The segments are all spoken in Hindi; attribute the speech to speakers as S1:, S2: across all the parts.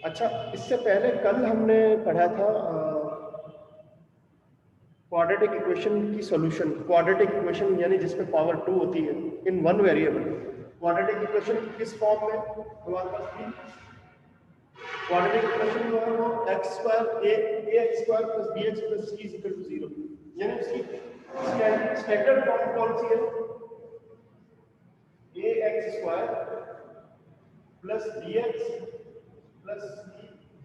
S1: अच्छा, इससे पहले कल हमने पढ़ा था क्वाड्रेटिक इक्वेशन की सॉल्यूशन। क्वाड्रेटिक इक्वेशन यानी जिसमें पावर 2 होती है in one variable. Quadratic equation किस फॉर्म में हमारे पास थी? क्वाड्रेटिक इक्वेशन जो है वो x square a x square plus bx plus c is equal to 0, यानी उसकी स्टैंडर्ड फॉर्म कौन सी है? ax square plus bx plus c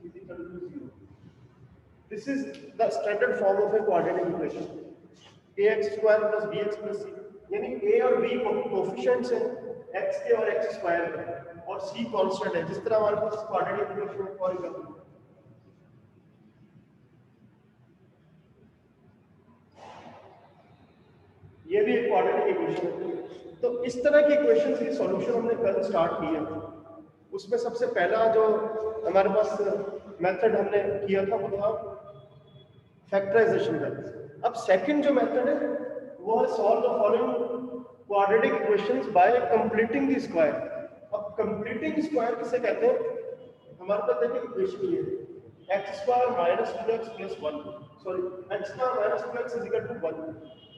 S1: is equal to 0। This is the standard form of a quadratic equation. ax square plus bx plus c, यानी a और b कोफिशिएंट्स हैं x के और x स्क्वायर के, और c कांस्टेंट है, जिस तरह हमारे पास क्वाड्रेटिक इक्वेशन में फॉर एग्जांपल ये भी एक क्वाड्रेटिक इक्वेशन है। तो इस तरह की इक्वेशंस की सॉल्यूशन हमने कल स्टार्ट किया। उसमें सबसे पहला जो हमारे पास मेथड हमने किया था वो था फैक्टराइजेशन का। अब सेकंड जो मेथड है वो है solve the following quadratic equations by completing the square. अब कंप्लीटिंग स्क्वायर किसे कहते हैं? हमारे पास देखिए इक्वेशन ये है x square minus 2x plus 1, sorry x square minus 2x is equal to 1।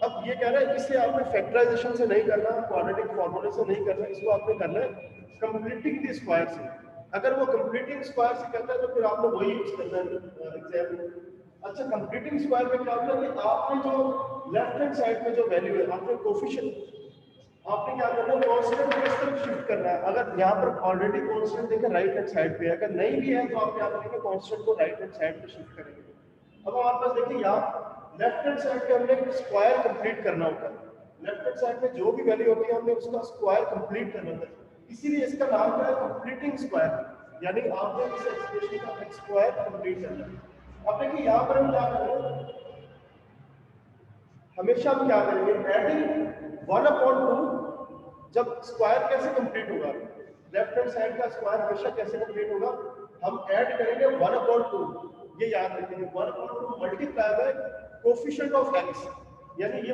S1: अब ये कह रहा है इसे आपने फैक्टराइजेशन से नहीं करना, क्वाड्रेटिक फॉर्मूले से नहीं करना, इसको आपने करना है कंप्लीटिंग द स्क्वायर से। अगर वो कंप्लीटिंग स्क्वायर से करता है तो फिर आपने वही यूज करना है एग्जाम में। अच्छा, कंप्लीटिंग स्क्वायर में क्या होता है कि आपने जो लेफ्ट हैंड साइड में जो वैल्यू है आपने कोफिशिएंट आपने क्या करना है कांस्टेंट को इस तरफ शिफ्ट करना है। अगर यहाँ पर ऑलरेडी कांस्टेंट देखिए राइट हैंड साइड पे है, अगर नहीं भी है तो आप क्या करेंगे कांस्टेंट को राइट हैंड साइड पे शिफ्ट करेंगे। अब हमारे पास देखिए यहाँ लेफ्ट हैंड साइड पे हमने स्क्वायर कंप्लीट करना होता है। लेफ्ट हैंड साइड में जो भी वैल्यू होती है हमने उसका स्क्वायर कंप्लीट करना होता है, इसीलिए इसका नाम क्या है कंप्लीटिंग स्क्वायर, यानी आपने इस एक्सप्रेशन का स्क्वायर कंप्लीट करना है। अब देखिए यहाँ पर हम क्या करेंगे, हमेशा हम क्या करेंगे एडिंग 1/2। जब स्क्वायर कैसे कंप्लीट होगा, लेफ्ट हैंड साइड का स्क्वायर हमेशा कैसे कंप्लीट होगा, हम ऐड करेंगे 1/2। ये याद रखेंगे 1/2 multiply by coefficient of x, यानी ये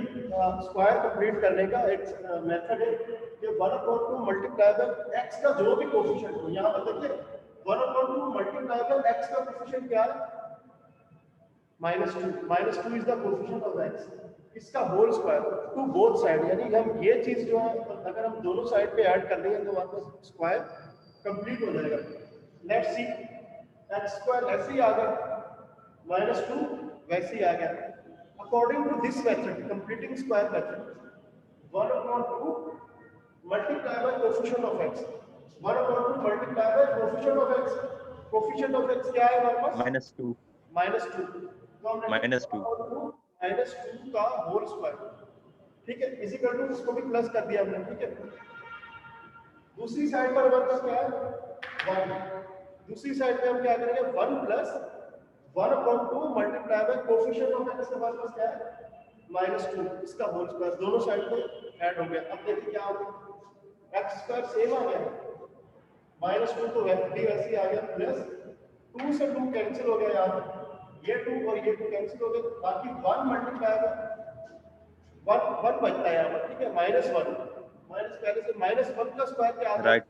S1: स्क्वायर कंप्लीट करने का एक मेथड है कि 1/2 मल्टीप्लाई बाय x का जो भी कोफिशिएंट हो। यहाँ पर देखिए 1/2 मल्टीप्लाई बाय x का कोफिशिएंट क्या है? -2। -2 is the coefficient of x, इसका whole square to both side, यानी हम ये चीज जो है अगर हम दोनों साइड पे ऐड कर लेंगे तो हमारे पास स्क्वायर कंप्लीट हो जाएगा। लेट्स सी, x स्क्वायर ऐसे ही आ गया, -2 वैसे ही आ गया। According to this method completing square method 1/2 multiply by coefficient of x, 1/2 multiply by coefficient of x। Coefficient of x क्या है हमारे पास?
S2: -2
S1: -2। तो हमने
S2: -2
S1: -2 का होल स्क्वायर, ठीक है, इज इक्वल टू इसको भी प्लस कर दिया हमने, ठीक है। दूसरी साइड पर हमारे पास क्या है 1, दूसरी साइड पे हम क्या करेंगे 1 plus 1/2 multiply by coefficient of x के हमारे पास क्या है -2, इसका होल स्क्वायर दोनों साइड पे ऐड हो गया। अब देखिए क्या हो गया, x स्क्वायर सेम आ गया, -2 तो वैसे ही आ गया, प्लस 2 से 2 कैंसिल हो गया, यार ये 2 और ये 2 कैंसिल हो गए, बाकी 1 मल्टीप्लाई बाय 1 बचता है यहाँ पर, ठीक है, -1 माइनस पहले से -1 का स्क्वायर क्या आता है
S2: राइट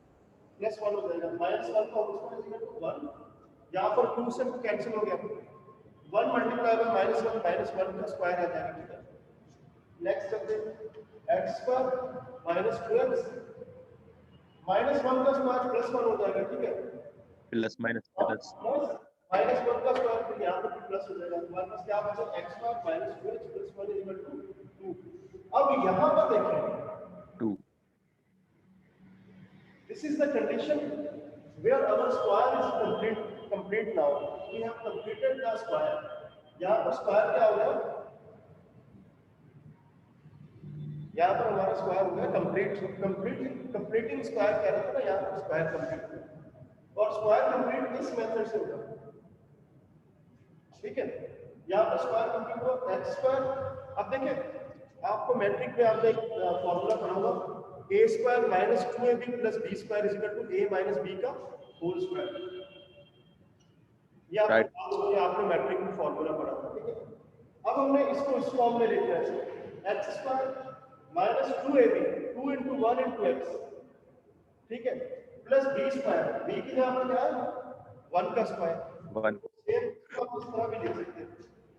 S1: +1 हो जाएगा, -1 का whole square is equal to 1। यहाँ पर 2 से 2 कैंसिल हो गया, 1 मल्टीप्लाई बाय -1 का स्क्वायर आ जाएगा, ठीक है। नेक्स्ट करते हैं x स्क्वायर -2x, -1 का स्क्वायर +1 हो जाएगा, ठीक है,
S2: प्लस माइनस प्लस
S1: -1 का स्क्वायर फिर यहाँ पर प्लस हो जाएगा, हमारे पास क्या बचा x square -2x + 1 equal to 2। अब यहाँ पर देखें
S2: 2
S1: this is the condition where our square is complete now, we have completed the square। यहाँ पर स्क्वायर क्या हो गया, यहाँ पर हमारा स्क्वायर हो गया कंप्लीटिंग स्क्वायर कह रहा था ना, यहाँ पर स्क्वायर कंप्लीट, और स्क्वायर कंप्लीट इस मेथड से होगा, ठीक है। यहाँ पर स्क्वायर कंप्लीट हुआ x स्क्वायर। अब देखिए आपको मैट्रिक में आपने एक फॉर्मूला पढ़ा होगा a square -2ab + b square is equal to a - b का होल स्क्वायर, ये
S2: राइट
S1: आपने मैट्रिक में फॉर्मूला पढ़ा था, ठीक है। अब हमने इसको इस फॉर्म में लिखना है x स्क्वायर -2ab 2 × 1 × x, ठीक है, प्लस b स्क्वायर, b की जगह पर क्या है 1 का स्क्वायर,
S2: 1
S1: सेम आप इस तरह भी लिख सकते हैं,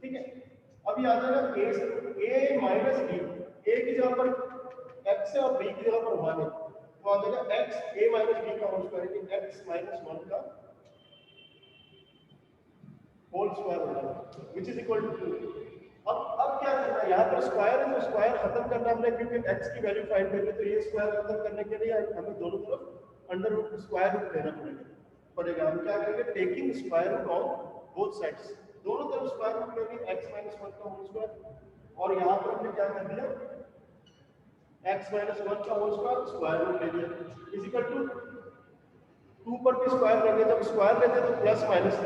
S1: ठीक है। अभी आ जाएगा a माइनस b, a की जगह पर x है और b की जगह पर 1 है, तो आ जाएगा x a माइनस b का होल स्क्वायर है, x माइनस 1 का होल स्क्वायर हो जाएगा विच इज इक्वल टू 2। अब क्या करना है, यहाँ पर स्क्वायर है तो स्क्वायर खत्म करना हमने, क्योंकि x की वैल्यू फाइंड करनी है, तो ये स्क्वायर खत्म करने के लिए हमें दोनों तरफ अंडर रूट स्क्वायर रूट लेना पड़ेगा। हम क्या करेंगे, taking square root on both sides, दोनों तरफ स्क्वायर रूट लेंगे x माइनस 1 का होल स्क्वायर, और यहाँ पर हमने क्या कर दिया, x माइनस 1 का होल स्क्वायर रूट ले लिया इज इक्वल टू 2 पर भी स्क्वायर लेंगे, जब स्क्वायर लेते हैं तो प्लस माइनस,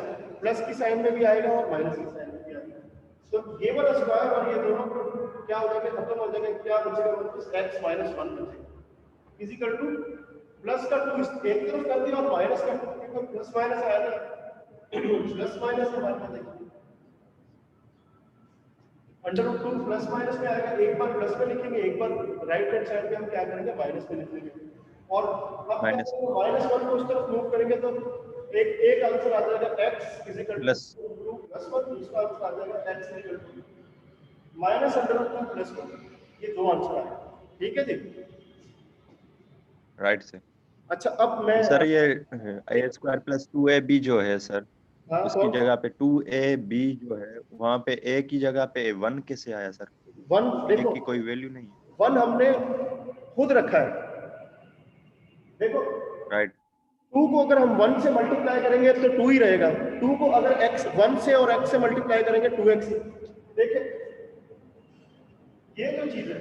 S1: प्लस की साइन में भी आएगा और माइनस की साइन में भी आएगा, तो ये वाला स्क्वायर और ये दोनों क्या हो जाएगा, खत्म हो जाएगा, क्या बचेगा, मतलब x माइनस 1 बचेगा इज इक्वल टू प्लस का 2 एक तरफ कर दिया और माइनस का 2, क्योंकि प्लस माइनस आया था, प्लस माइनस हमारे पास देखिए अंडर रूट 2 प्लस माइनस में आएगा, एक बार प्लस में लिखेंगे, एक बार राइट हैंड साइड पे हम क्या करेंगे, माइनस में लिख लेंगे, और अब
S2: माइनस
S1: माइनस 1 को उस तरफ मूव करेंगे तो एक आंसर आ जाएगा x is equal
S2: plus
S1: two plus 1, दूसरा आंसर आ जाएगा x is equal to minus under root 2 plus 1, ये दो आंसर आए, ठीक है जी,
S2: राइट से।
S1: अच्छा अब मैं
S2: सर ये a स्क्वायर प्लस 2ab जो है सर,
S1: हाँ
S2: उसकी
S1: तो
S2: जगह पे 2ab जो है, वहाँ पे a की जगह पे 1 कैसे आया सर?
S1: 1
S2: a
S1: देखो,
S2: की कोई वैल्यू नहीं है,
S1: 1 हमने खुद रखा है, देखो
S2: राइट
S1: 2 को अगर हम 1 से मल्टीप्लाई करेंगे तो 2 ही रहेगा, 2 को अगर x 1 से और x से मल्टीप्लाई करेंगे 2x, देखिए ये जो चीज है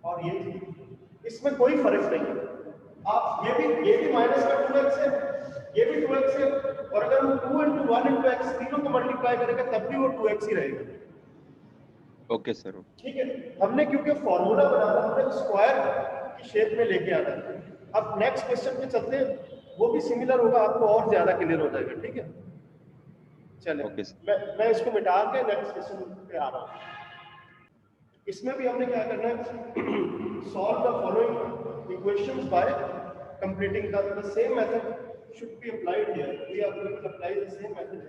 S1: और ये चीज, इसमें कोई फर्क नहीं है, आप ये भी माइनस का 2x है, ये भी 2x है, और अगर हम 2 into 1 into x तीनों को मल्टीप्लाई करेंगे तब भी वो 2x ही रहेगा,
S2: ओके सर।
S1: ठीक है। हमने क्योंकि फॉर्मूला बनाना, हमने स्क्वायर की शेप में लेके आना है। अब नेक्स्ट क्वेश्चन पे चलते हैं, वो भी सिमिलर होगा, आपको और ज्यादा क्लियर हो जाएगा, ठीक है। चलिए
S2: ओके
S1: मैं इसको मिटा के नेक्स्ट क्वेश्चन पे आ रहा हूँ। इसमें भी हमने क्या करना है, solve the following equations by completing the same method should be applied here, we are going to apply the same method.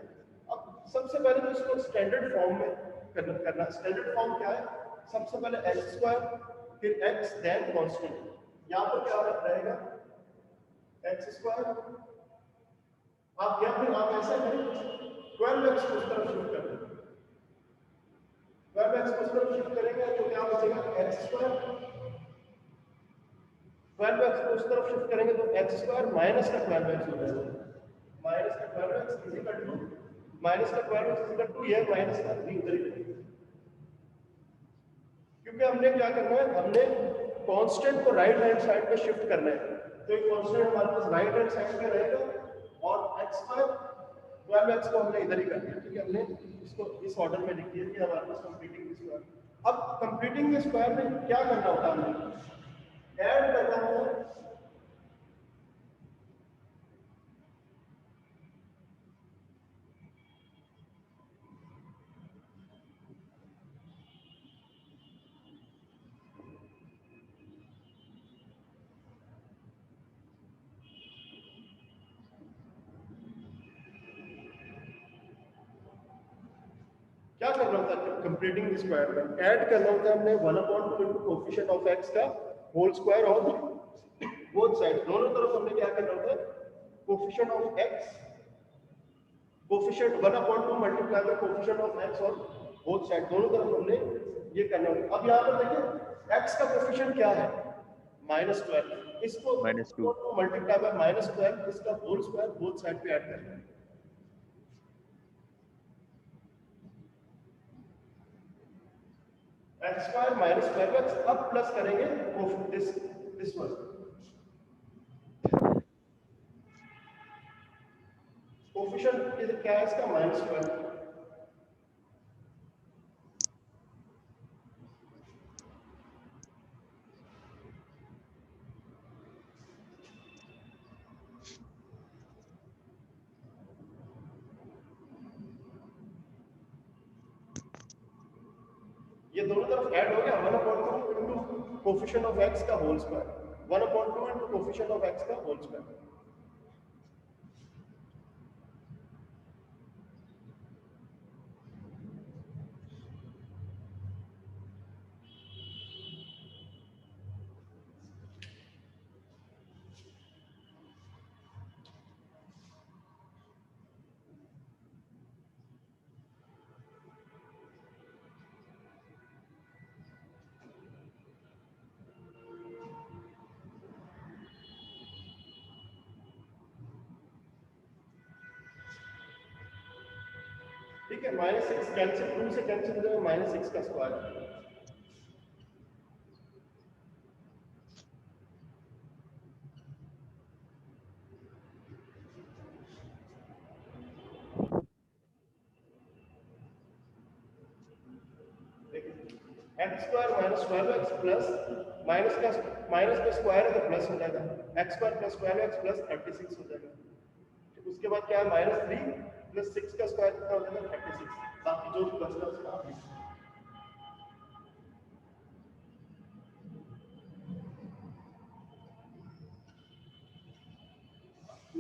S1: अब सबसे पहले तो इसको स्टैंडर्ड फॉर्म में करना। स्टैंडर्ड फॉर्म क्या है, सबसे पहले x स्क्वायर फिर x देन कांस्टेंट, यहाँ पर क्या रहेगा x स्क्वायर, आप या फिर आप ऐसा करें 12x को उस तरफ शिफ्ट कर दें, 12x को उस तरफ शिफ्ट करेंगे तो क्या बचेगा x स्क्वायर, 12x को उस तरफ शिफ्ट करेंगे तो x स्क्वायर माइनस का 12x हो जाएगा, माइनस का 12x is equal to minus का 12x इज इक्वल टू ये माइनस का 3 उधर ही, क्योंकि हमने क्या करना है, हमने कांस्टेंट को राइट हैंड साइड पे शिफ्ट करना है, तो ये कांस्टेंट हमारे पास राइट हैंड साइड पे रहेगा और x स्क्वायर 12x को हमने इधर ही कर दिया, ठीक है। हमने इसको इस ऑर्डर में लिख दिया कि हमारे पास कंप्लीटिंग स्क्वायर। अब कंप्लीटिंग स्क्वायर में क्या करना होता है, हमें ऐड करना होता है क्या करना होता है, कंप्लीटिंग स्क्वायर में ऐड करना होता है हमने 1/2 into कोएफिशिएंट ऑफ x का होल स्क्वायर और बोथ साइड, दोनों तरफ हमने क्या करना होता है, coefficient of x, coefficient 1/2 multiply bye coefficient of x और बोथ साइड, दोनों तरफ हमने ये करना होगा। अब यहाँ पर देखिए x का कोएफिशिएंट क्या है, -12, इसको
S2: -2
S1: मल्टीप्लाई बाय -12, इसका होल स्क्वायर बोथ साइड पे ऐड करना है, x स्क्वायर माइनस 12x, अब प्लस करेंगे दिस वन, कोएफिशिएंट क्या है इसका -12, ये दोनों तरफ ऐड हो गया 1/2 into कोएफिशिएंट ऑफ x का whole square, 1/2 into coefficient of x का होल स्क्वायर। ठीक है, -6 कैंसिल, 2 से कैंसिल हो जाएगा, -6 का square. X square minus 12x plus minus का स्क्वायर है तो प्लस हो जाएगा, x square plus 12x plus 36 हो जाएगा। उसके बाद क्या है, -3 प्लस 6 का स्क्वायर कितना हो जाएगा, 36। बाकी जो भी बचता है उसका आप लिख।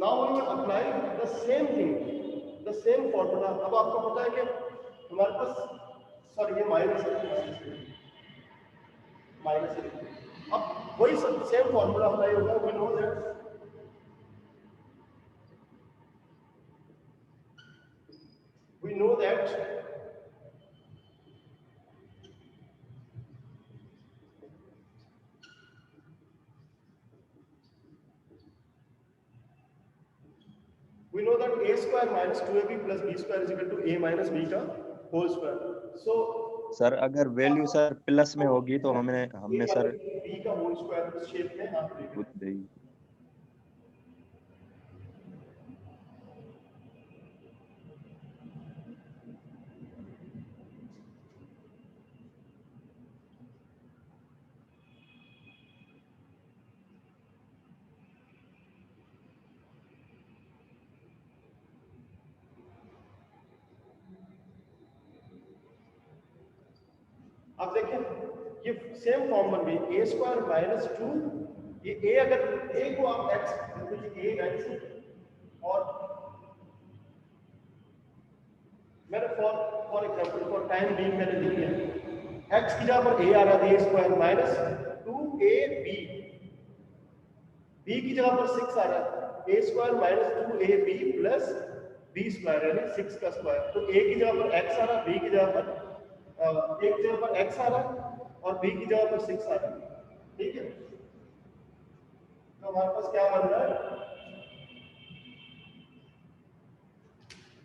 S1: Now we will apply the same thing, the same formula। अब आपको पता है कि हमारे पास सॉरी ये माइनस अब वही सेम फॉर्मूला अप्लाई होगा। We know that a square minus 2ab plus b square is equal to a minus b का होल स्क्वायर। सो
S2: सर अगर वैल्यू सर प्लस में होगी तो हमने सर
S1: b का होल स्क्वायर शेप में आप लिखेंगे। अब देखिए ये सेम फॉर्मूला में a स्क्वायर माइनस 2, ये a अगर a को आप x देखो ये a x और मैंने for example for time being मैंने लिख दिया x की जगह पर a आ रहा है a square minus 2ab, b की जगह पर 6 आ रहा है a square minus 2ab plus b square यानी 6 का स्क्वायर। तो a की जगह पर x आ रहा है, b की जगह पर एक जगह पर x आ रहा है और b की जगह पर 6 आ रहा है। ठीक है, तो हमारे पास क्या बन रहा है,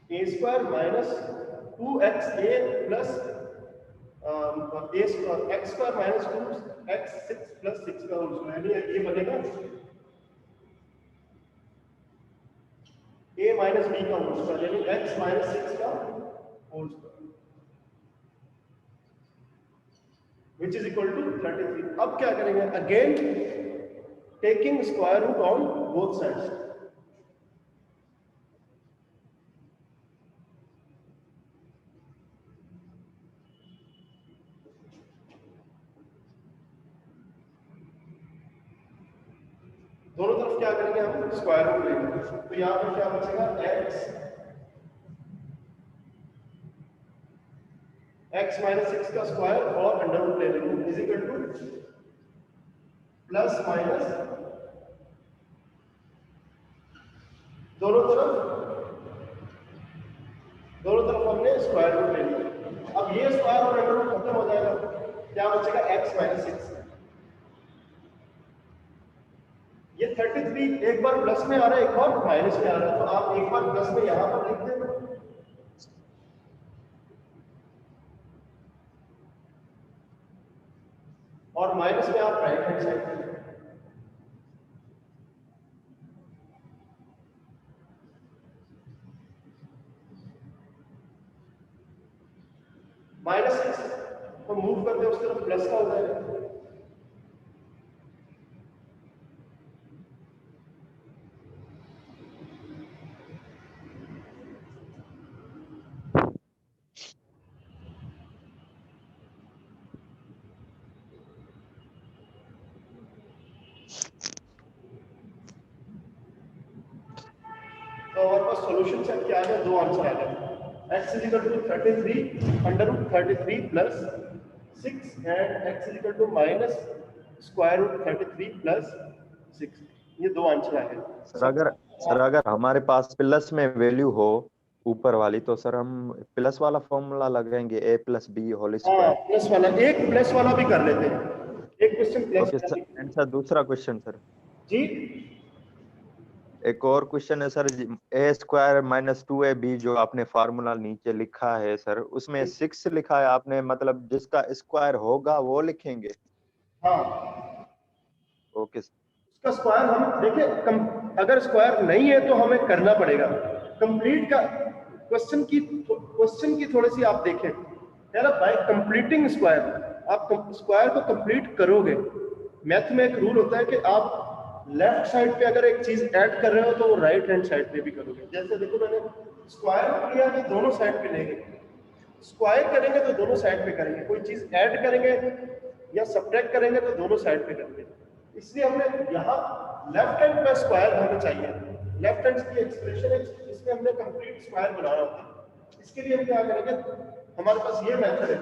S1: a square minus 2xa plus x square minus 2x 6 plus 6 का होल स्क्वायर, ये बनेगा a माइनस b का होल स्क्वायर यानी x माइनस 6 का whole square which is equal to 33। अब क्या करेंगे, again taking square root on both sides. दोनों तरफ क्या करेंगे, हम स्क्वायर रूट लेंगे। तो यहां पर क्या बचेगा, x माइनस 6 का स्क्वायर और अंडर रूट ले लेंगे is equal two plus minus दोनों तरफ हमने स्क्वायर रूट ले लिया। अब ये स्क्वायर और अंडर रूट खत्म हो जाएगा, क्या बचेगा x माइनस 6। ये 33 एक बार प्लस में आ रहा है एक बार माइनस में आ रहा है, तो आप एक बार प्लस में यहां पर लिख देना और माइनस में आप राइट हैंड साइड -6 तो मूव करते उस तरफ प्लस का हो जाएगा। तो हमारे पास सॉल्यूशन से क्या आ गया, दो आंसर आ गए, x is equal to 33 under root 33 plus 6 and x is equal to minus square root 33 plus 6। ये दो आंसर आ गए।
S2: सर अगर हमारे पास प्लस में वैल्यू हो ऊपर वाली तो सर हम प्लस वाला फॉर्मूला लगाएंगे a plus B whole square.
S1: Plus वाला, एक प्लस वाला भी कर लेते हैं, एक question plus.
S2: Okay sir, and sir दूसरा क्वेश्चन सर
S1: जी
S2: एक और क्वेश्चन है सर, ए स्क्वायर माइनस 2ab जो आपने फार्मूला नीचे लिखा है सर, उसमें 6 लिखा है आपने, मतलब जिसका स्क्वायर होगा वो लिखेंगे?
S1: हाँ,
S2: ओके।
S1: उसका स्क्वायर हम देखिए, अगर स्क्वायर नहीं है तो हमें करना पड़ेगा कंप्लीट का। क्वेश्चन की थोड़ी सी आप देखें, कह रहा बाय कंप्लीटिंग स्क्वायर, आप स्क्वायर को कंप्लीट करोगे। मैथ में एक रूल होता है कि आप लेफ्ट साइड पे अगर एक चीज ऐड कर रहे हो तो वो राइट हैंड साइड पे भी करोगे। जैसे देखो मैंने स्क्वायर किया तो दोनों साइड पे लेंगे, स्क्वायर करेंगे तो दोनों साइड पे करेंगे, कोई चीज ऐड करेंगे या सब्ट्रैक्ट करेंगे तो दोनों साइड पे करेंगे। इसलिए हमने यहाँ लेफ्ट हैंड पे स्क्वायर हमें चाहिए, लेफ्ट हैंड की एक्सप्रेशन है, इसमें हमने कंप्लीट स्क्वायर बनाना होता है। इसके लिए हम क्या करेंगे, हमारे पास ये मेथड है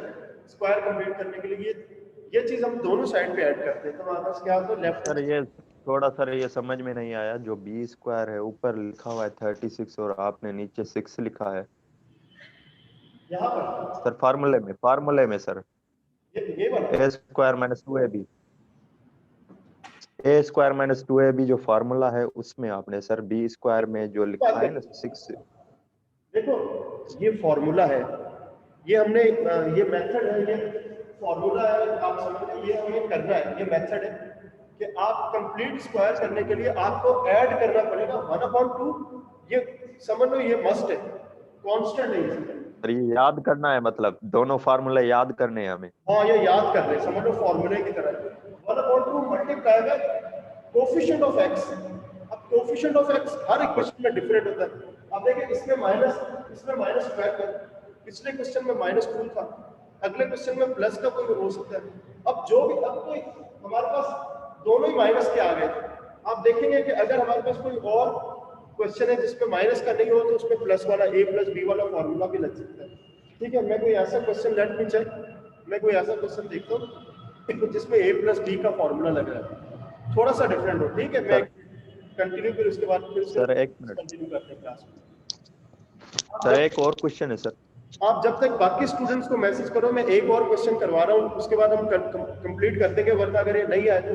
S1: स्क्वायर कंप्लीट करने के लिए, ये चीज हम दोनों साइड पे ऐड करते हैं, तो हमारे पास क्या होता है लेफ्ट
S2: सर ये थोड़ा सर ये समझ में नहीं आया, जो बी स्क्वायर है ऊपर लिखा हुआ है 36 और आपने नीचे 6 लिखा है
S1: यहाँ पर,
S2: सर, फार्मूले में सर,
S1: ये वाला
S2: ए स्क्वायर माइनस 2ab, ए स्क्वायर माइनस 2ab जो फार्मूला है उसमें आपने सर बी स्क्वायर में जो लिखा है ना 6।
S1: देखो ये फॉर्मूला है, ये हमने ये मेथड है, ये फॉर्मूला है, आप समझ रहे, ये हमें करना है, ये मेथड है कि आप कंप्लीट स्क्वायर करने के लिए आपको ऐड करना पड़ेगा 1/2, ये समझ लो, ये मस्ट है, कांस्टेंट है इसमें।
S2: सर ये याद करना है, मतलब दोनों फार्मूले याद करने हैं हमें?
S1: हाँ, ये याद कर ले, समझ लो फॉर्मूले की तरह 1/2 multiply by coefficient of X. अब कोफिशिएंट ऑफ एक्स हर इक्वेशन में डिफरेंट होता है। अब देखिए इसमें -12 है, पिछले क्वेश्चन में -2 था, अगले क्वेश्चन में प्लस का कोई हो सकता है। अब जो भी, अब तो हमारे पास दोनों ही माइनस के आ गए। आप देखेंगे कि अगर हमारे पास कोई और क्वेश्चन है जिसमें माइनस का नहीं हो तो उसमें प्लस वाला a प्लस b वाला फॉर्मूला भी लग सकता है। ठीक है, मैं कोई ऐसा क्वेश्चन लेट मी चेक, मैं कोई ऐसा क्वेश्चन देखता हूँ जिसमें a प्लस b का फॉर्मूला लग रहा है, थोड़ा सा डिफरेंट हो। ठीक है, मैं कंटिन्यू, फिर उसके बाद फिर
S2: सर एक मिनट
S1: कंटिन्यू करते हैं क्लास में।
S2: सर, एक और क्वेश्चन है सर।
S1: आप जब तक बाकी स्टूडेंट्स को मैसेज करो, मैं एक और क्वेश्चन करवा रहा हूँ, उसके बाद हम कंप्लीट कर देंगे, वरना अगर ये नहीं आए तो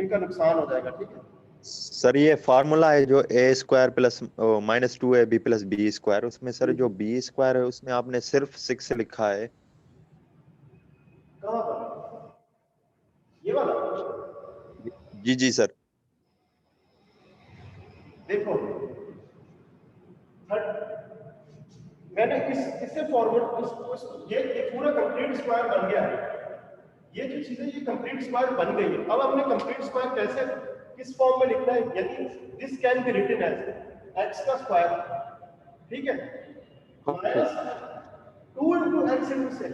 S1: इनका नुकसान हो जाएगा। ठीक है
S2: सर, ये फार्मूला है जो A square plus minus 2ab plus B square, उसमें सर जो बी स्क्वायर है उसमें आपने सिर्फ 6 लिखा है।
S1: कहाँ पर, ये वाला?
S2: जी जी सर।
S1: देखो मैंने इससे फॉर्मूला, ये पूरा कंप्लीट स्क्वायर बन गया है, ये जो चीजें ये कंप्लीट स्क्वायर बन गई है। अब हमने कंप्लीट स्क्वायर कैसे, किस फॉर्म में लिखना है, यानी this can be written as X का स्क्वायर, ठीक है, minus 2 into x into 6,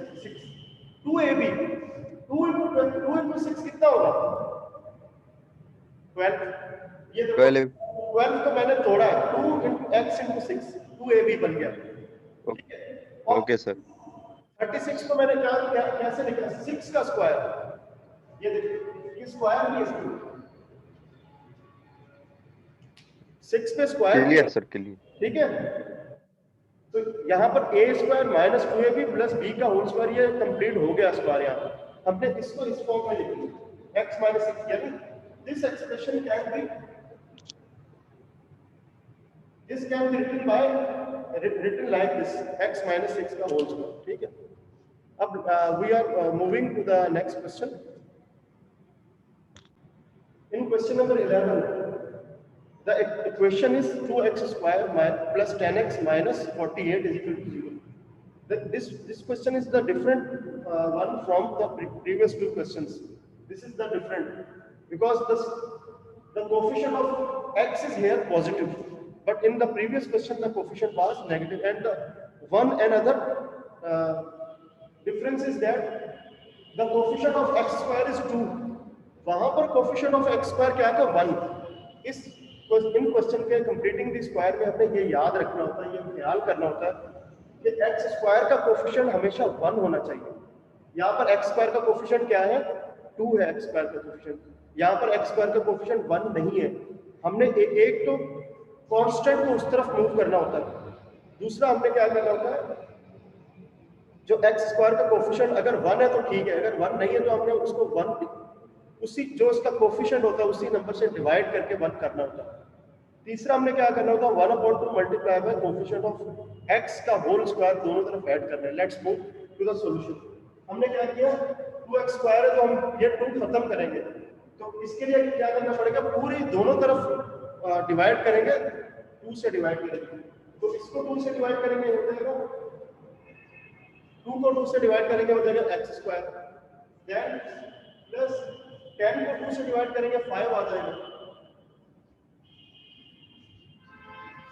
S1: 2ab, 2 into 6 कितना होगा, 12। ये देखो 12 को मैंने तोड़ा है, 2 into x into 6, 2ab बन गया। ठीक है,
S2: ओके सर।
S1: 36 को मैंने कैसे लिखा, 6 का स्क्वायर, ये देखिए ये स्क्वायर भी है, 6 पे स्क्वायर,
S2: क्लियर सर, क्लियर।
S1: ठीक है। तो यहाँ पर a square minus 2ab plus b का होल स्क्वायर, ये कंप्लीट हो गया स्क्वायर। यहाँ पर हमने इसको इस फॉर्म में लिख लिया, x माइनस 6, यानी this expression can be written by written like this, x minus 6 का होल स्क्वायर। ठीक है, अब we are moving to the next question. In question number 11, the equation is 2x square plus 10x minus 48 is equal to 0. This question is the different one from the previous two questions. This is the different because the coefficient of x is here positive, but in the previous question the coefficient was negative, and the one another difference is that the coefficient of x square is 2, वहां पर coefficient of x square क्या था, 1। इन क्वेश्चन के कंप्लीटिंग द स्क्वायर में हमें ये याद रखना होता है, ये ख्याल करना होता है कि एक्स स्क्वायर का कोफिशिएंट हमेशा 1 होना चाहिए। यहाँ पर एक्स स्क्वायर का कोफिशिएंट क्या है, 2 है एक्स स्क्वायर का कोफिशिएंट, यहाँ पर एक्स स्क्वायर का कोफिशिएंट 1 नहीं है। हमने एक तो कांस्टेंट को उस तरफ मूव करना होता है, दूसरा हमने क्या करना होता है, जो एक्स स्क्वायर का कोफिशिएंट अगर 1 है तो ठीक है, अगर 1 नहीं है तो हमने उसको 1 उसी जो इसका कोफिशिएंट होता है उसी नंबर से डिवाइड करके 1 करना होता है। तीसरा हमने क्या करना होता है 1/2 multiply by coefficient of x का होल स्क्वायर दोनों तरफ ऐड करना है। Let's move to the solution. हमने क्या किया 2x स्क्वायर है तो हम ये 2 खत्म करेंगे, तो इसके लिए क्या करना पड़ेगा पूरी दोनों तरफ डिवाइड करेंगे, 2 से डिवाइड करेंगे, तो इसको 2 से डिवाइड करेंगे हो जाएगा 2 को 2 से डिवाइड करेंगे हो जाएगा x स्क्वायर, देन प्लस 10 को 2 से डिवाइड करेंगे 5 आ जाएगा,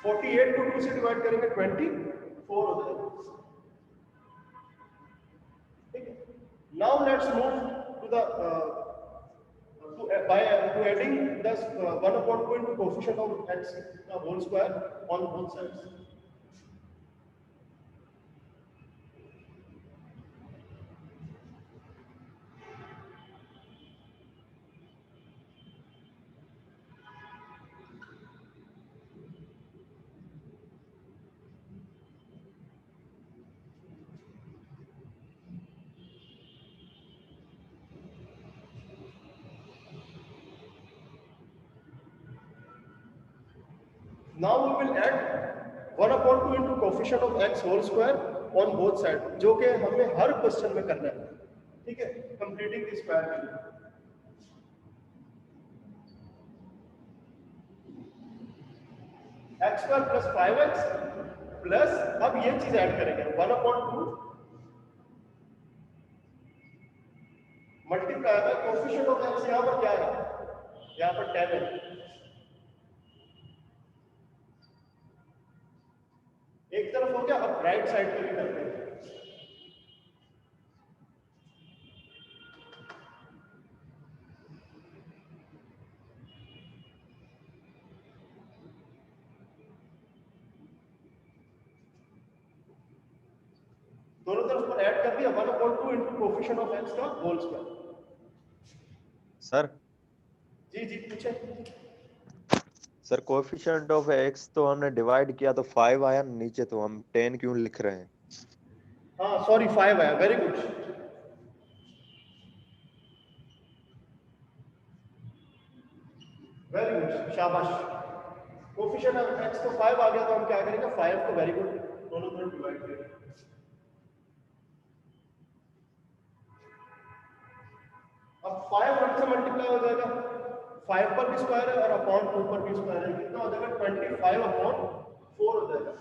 S1: 48 को 2 से डिवाइड करेंगे 24 हो जाएगा। ठीक है, now let's move to the to adding this 1/2 into coefficient of x whole square on both sides. Now we will add 1/2 into coefficient of x whole square on both sides, जो कि हमें हर क्वेश्चन में करना है। ठीक है, कंप्लीटिंग द स्क्वायर के लिए x square plus 5x plus अब ये चीज ऐड करेंगे 1/2 multiply by coefficient of x, यहाँ पर क्या है, यहाँ पर 10 है, एक तरफ हो गया, अब राइट साइड पे भी करते हैं। दोनों तरफ पर ऐड कर दिया 1/2 into कोफिशिएंट ऑफ x का होल स्क्वायर।
S2: सर
S1: जी जी पूछे
S2: सर, कोएफिशिएंट ऑफ x तो हमने डिवाइड किया तो 5 आया, नीचे तो हम 10 क्यों लिख रहे हैं?
S1: हाँ सॉरी 5 आया, वेरी गुड, वेरी गुड, शाबाश। कोफिशिएंट ऑफ x तो 5 आ गया तो हम क्या करेंगे 5 को, वेरी गुड, दोनों तरफ डिवाइड करेंगे। अब 5 1 से मल्टीप्लाई हो जाएगा, 5 पर भी स्क्वायर है और अपॉन 2 पर भी स्क्वायर है, कितना हो जाएगा 25/4 हो जाएगा।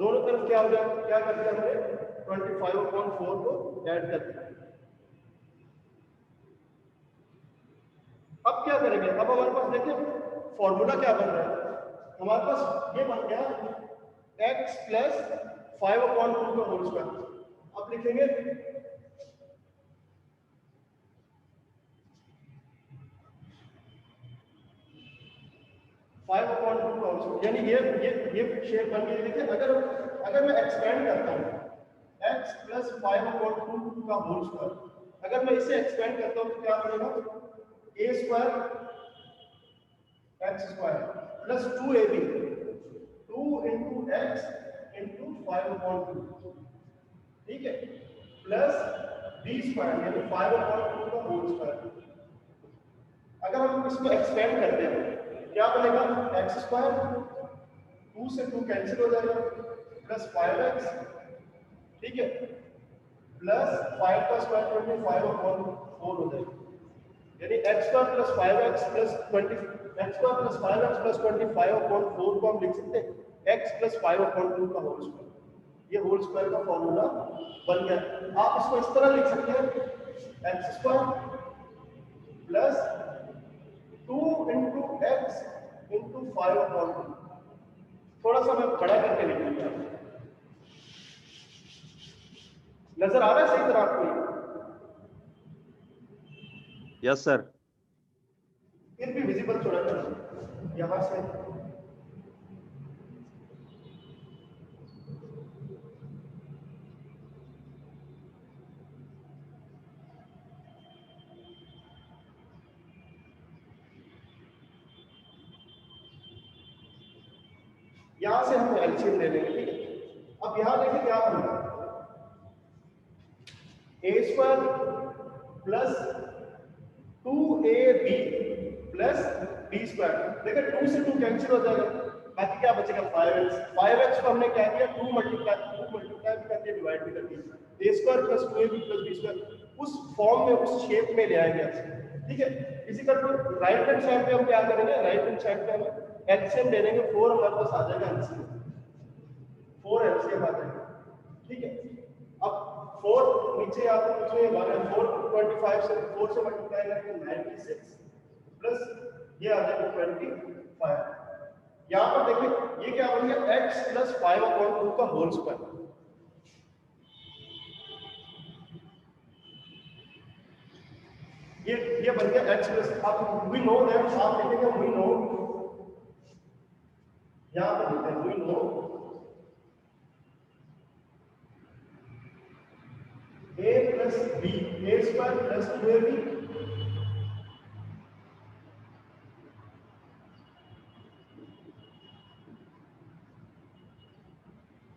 S1: दोनों तरफ क्या हो गया, क्या कर दिया हमने 25/4 को ऐड कर दिया। अब क्या करेंगे, अब हमारे पास देखिए फॉर्मूला क्या बन रहा है, हमारे पास ये बन गया x प्लस 5/2 का होल स्क्वायर। अब लिखेंगे 5/2 का होल स्क्वायर, यानी ये शेप बन गई। देखिए अगर अगर मैं एक्सपेंड करता हूँ x प्लस 5/2 का होल स्क्वायर, अगर मैं इसे एक्सपेंड करता हूँ तो क्या बनेगा a square x square plus 2ab 2 into x into 5/2, ठीक है, प्लस b स्क्वायर यानी 5/2 का होल स्क्वायर। अगर हम इसको एक्सपेंड करते हैं क्या बनेगा x स्क्वायर, 2 से 2 कैंसिल हो जाएगा, प्लस 5x, ठीक है, प्लस 5 का स्क्वायर 25/4 हो जाएगा, यानी x square plus 5x plus 20, x square plus 5x plus 25/4 को हम लिख सकते हैं x प्लस 5/2 का होल स्क्वायर। ये होल स्क्वायर का फॉर्मूला बन गया। आप इसको इस तरह लिख सकते हैं x square plus 2 into x into 5/2। थोड़ा सा मैं बड़ा करके लिखूंगा, नजर आ रहा है सही तरह आपको?
S2: Yes sir.
S1: फिर भी विजिबल थोड़ा कर यहां से, यहां से हम एलसीएम ले लेंगे, ठीक है। अब यहां देखिए क्या होगा, A square plus 2ab plus B square. देखिए 2 से 2 कैंसिल हो जाएगा, बाकी क्या बचेगा 5x। 5x को हमने क्या किया 2 मल्टीप्लाई भी कर दिया, डिवाइड भी कर दिया। a square plus 2ab plus b square उस फॉर्म में, उस शेप में ले आएंगे, ठीक है। इसी का तो राइट हैंड साइड पे हम क्या करेंगे, राइट हैंड साइड पे हम एलसीएम ले लेंगे। 4 हमारे पास आ जाएगा एलसीएम, 4 एलसीएम आ जाएगा, ठीक है। अब 4 नीचे आता है, उसमें 1 है, 425 से 4 से मल्टीप्लाई करेंगे 96 प्लस ये आ जाएगा 25। यहां पर देखिए ये क्या बन गया, x प्लस 5/2 का होल स्क्वायर। ये बन गया x प्लस, अब वी नो दैट, आप लिखेंगे वी नो, यहां पर लिखते हैं we know a plus b, a square plus 2ab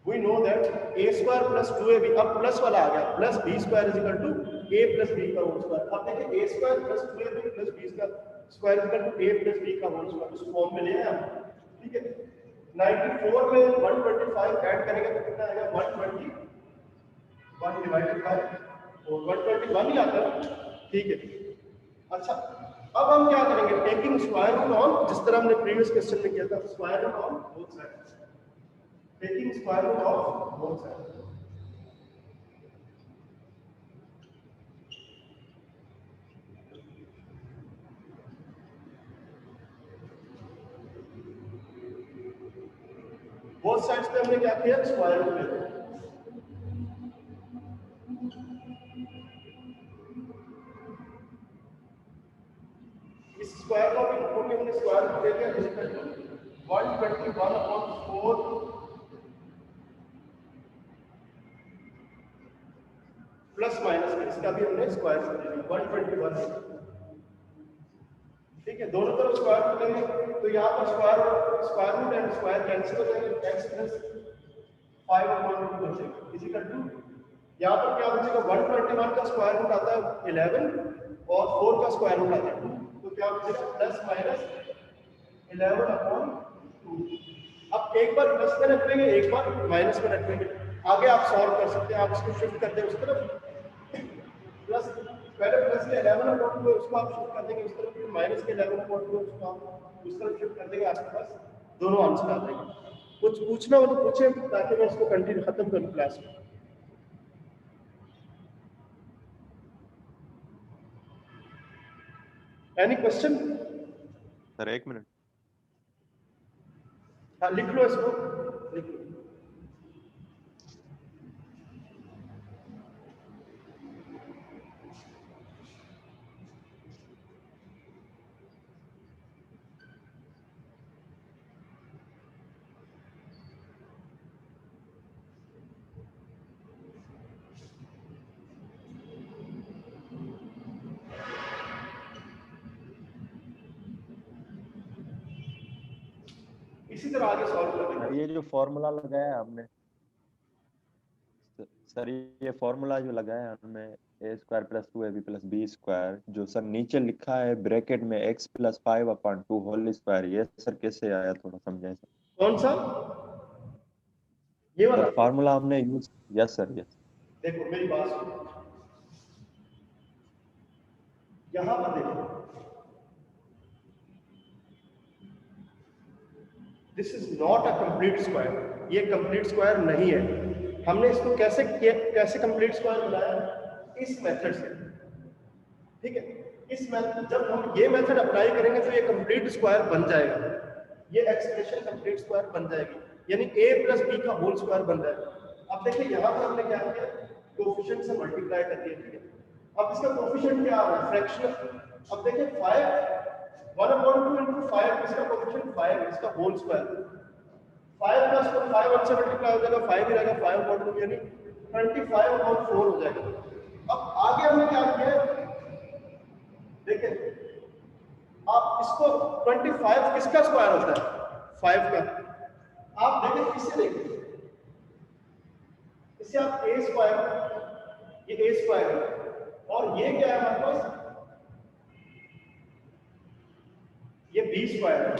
S1: we know that a square plus 2ab, अब प्लस वाला आ गया, plus b square is equal to a plus b का होल स्क्वायर। अब देखिए a square plus 2ab plus b का square is equal to a plus b का होल स्क्वायर, उस फॉर्म में ले आए हम, ठीक है। 94 में 125 ऐड करेंगे तो कितना आएगा 121 डिवाइडेड बाय, और 121 ही आता है, ठीक है। अच्छा अब हम क्या करेंगे, टेकिंग स्क्वायर रूट ऑन, जिस तरह हमने प्रीवियस क्वेश्चन में किया था, square root on both sides, taking square root of both sides. both sides पे हमने क्या किया, स्क्वायर रूट ले लिया। इस स्क्वायर को भी हमने स्क्वायर रूट ले लिया, is equal to 121/4 plus minus में, इसका भी हमने स्क्वायर रूट ले लिया 121, ठीक है। दोनों तरफ स्क्वायर रूट लेंगे तो यहाँ पर square root and square cancel हो जाएंगे, x प्लस 5/2 बचेगा इज इक्वल टू, यहाँ पर क्या बचेगा 121 का स्क्वायर रूट आता है 11 और 4 का स्क्वायर रूट आता है 2, तो क्या बचेगा प्लस माइनस 11/2। अब एक बार प्लस में रख लेंगे, एक बार माइनस में रख लेंगे, आगे आप सॉल्व कर सकते हैं, आप इसको शिफ्ट कर दें उस तरफ, प्लस पहले प्लस के 11/2 है उसको आप शिफ्ट कर देंगे उस तरफ, फिर माइनस के 11/2 उसको आप उस तरफ शिफ्ट कर देंगे, आपके पास दोनों आंसर आ जाएंगे। कुछ पूछना हो तो पूछे, ताकि मैं इसको कंटिन्यू खत्म करूं क्लास में। Any question?
S2: सर एक मिनट,
S1: हाँ लिख लो, इसको लिख लो। इसी तरह आगे सॉल्व करेंगे।
S2: ये जो फॉर्मूला लगाया हमने सर, ये फॉर्मूला जो लगाया हमने a square plus 2ab plus b square, जो सर नीचे लिखा है ब्रैकेट में x प्लस 5/2 होल स्क्वायर, ये सर कैसे आया, थोड़ा समझाएं सर।
S1: कौन सा? ये वाला
S2: फॉर्मूला हमने यूज, यस सर यस।
S1: देखो मेरी बात सुनो, यहां पर देखो, this is not a complete square, ये कंप्लीट स्क्वायर नहीं है। हमने इसको कैसे कंप्लीट स्क्वायर बनाया, इस मेथड से, ठीक है। इस मेथड, जब हम ये मेथड अप्लाई करेंगे तो ये कंप्लीट स्क्वायर बन जाएगा, ये एक्सप्रेशन कंप्लीट स्क्वायर बन जाएगी, यानी a प्लस b का होल स्क्वायर बन जाएगा। अब देखिए यहाँ पर हमने क्या किया, कोएफिशिएंट से मल्टीप्लाई कर दिया, ठीक है। अब इसका कोएफिशिएंट क्या आ रहा है, फ्रैक्शन। अब देखिए 1/2 into 5, इसका कोएफिशिएंट 5 है, इसका होल स्क्वायर 5 प्लस 5 1 से मल्टीप्लाई हो जाएगा, 5 ही रहेगा, 5/2 यानी 25/4 हो जाएगा। अब आगे हमने क्या किया, देखिए आप इसको 25 किसका स्क्वायर होता है, 5 का। आप देखें इससे, देखिए इससे आप ए स्क्वायर, ये ए स्क्वायर है और ये क्या है हमारे पास, ये बी स्क्वायर है।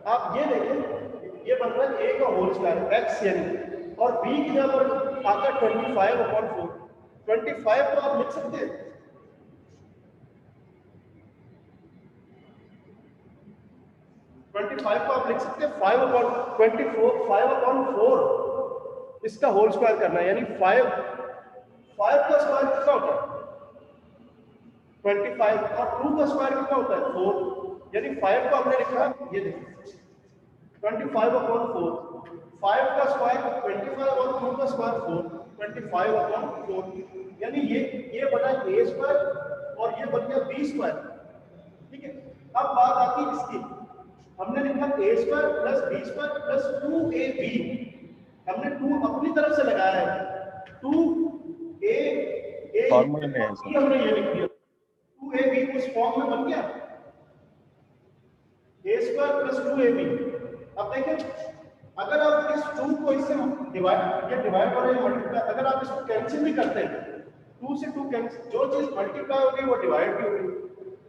S1: आप ये देखें ये बन रहा है ए का होल स्क्वायर एक्स यानी, और बी की जगह पर आता है 25/4। 25 तो आप लिख सकते हैं, 25 को आप लिख सकते हैं 5/24, 5/4 इसका होल स्क्वायर करना है, यानी 5 का स्क्वायर कितना होता है 25 और 2 का स्क्वायर कितना होता है 4, यानी 5 को हमने लिखा, ये देखिए 25/4, 5 का स्क्वायर 25 और 2 का स्क्वायर 4, 25/4, यानी ये बना ए स्क्वायर और ये बन गया बी स्क्वायर। ठीक है, अब बात आती है इसकी, हमने लिखा A square plus B square plus 2ab, हमने 2 अपनी तरफ से लगाया है, 2a
S2: फॉर्मूले में है सर,
S1: हमने ये लिख दिया, 2ab उस फॉर्म में बन गया a स्क्वायर प्लस 2ab। अब देखें अगर आप इस 2 को इससे डिवाइड, ये डिवाइड और ये मल्टीप्लाई, अगर आप इसको कैंसिल भी करते हैं 2 से 2 कैंसिल, जो चीज मल्टीप्लाई होगी वो डिवाइड भी होगी।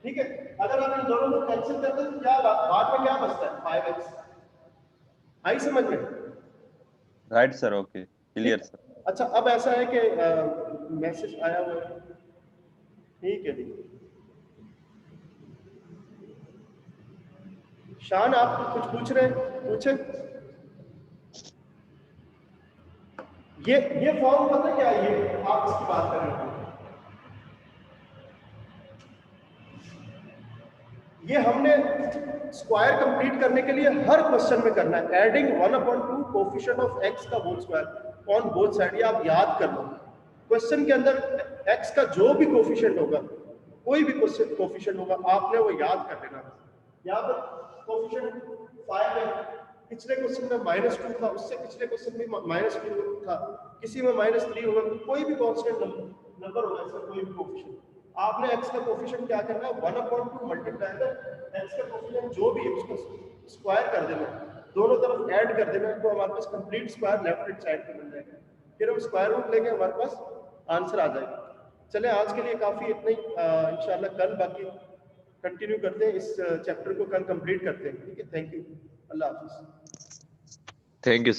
S1: ठीक है, अगर आप इन दोनों को कैंसिल करते हैं तो क्या बाद में क्या बचता है 5x। आई समझ में?
S2: Right sir, okay clear sir.
S1: अच्छा, अब ऐसा है कि मैसेज आया हुआ है, ठीक है जी। शान आप कुछ पूछ रहे हैं, पूछे। ये फॉर्म पता क्या है, ये आप इसकी बात कर रहे हो, ये हमने स्क्वायर कंप्लीट करने के लिए हर क्वेश्चन में करना है, एडिंग 1/2 कोफिशिएंट ऑफ x का whole square on both side. ये आप याद कर लो, क्वेश्चन के अंदर x का जो भी कोफिशिएंट होगा, कोई भी कोफिशिएंट होगा, आपने वो याद कर लेना। यहाँ पर कोफिशिएंट 5 है, पिछले क्वेश्चन में -2 था, उससे पिछले क्वेश्चन में -2 था, किसी में -3 होगा, कोई भी कांस्टेंट नंबर होगा इसका, कोई भी कोफिशिएंट, आपने x का कोफिशिएंट क्या करना है 1/2 मल्टीप्लाई कर x का कोफिशिएंट जो भी है उसको स्क्वायर कर देना, दोनों तरफ ऐड कर देना, तो हमारे पास complete square left hand side पे मिल जाएगा। फिर हम स्क्वायर रूट लेके हमारे पास आंसर आ जाएगा। चले आज के लिए काफी इतना ही, इंशाल्लाह कल बाकी कंटिन्यू करते हैं, इस चैप्टर को कल कंप्लीट करते हैं। ठीक है, thank you, Allah Hafiz.
S2: Thank you.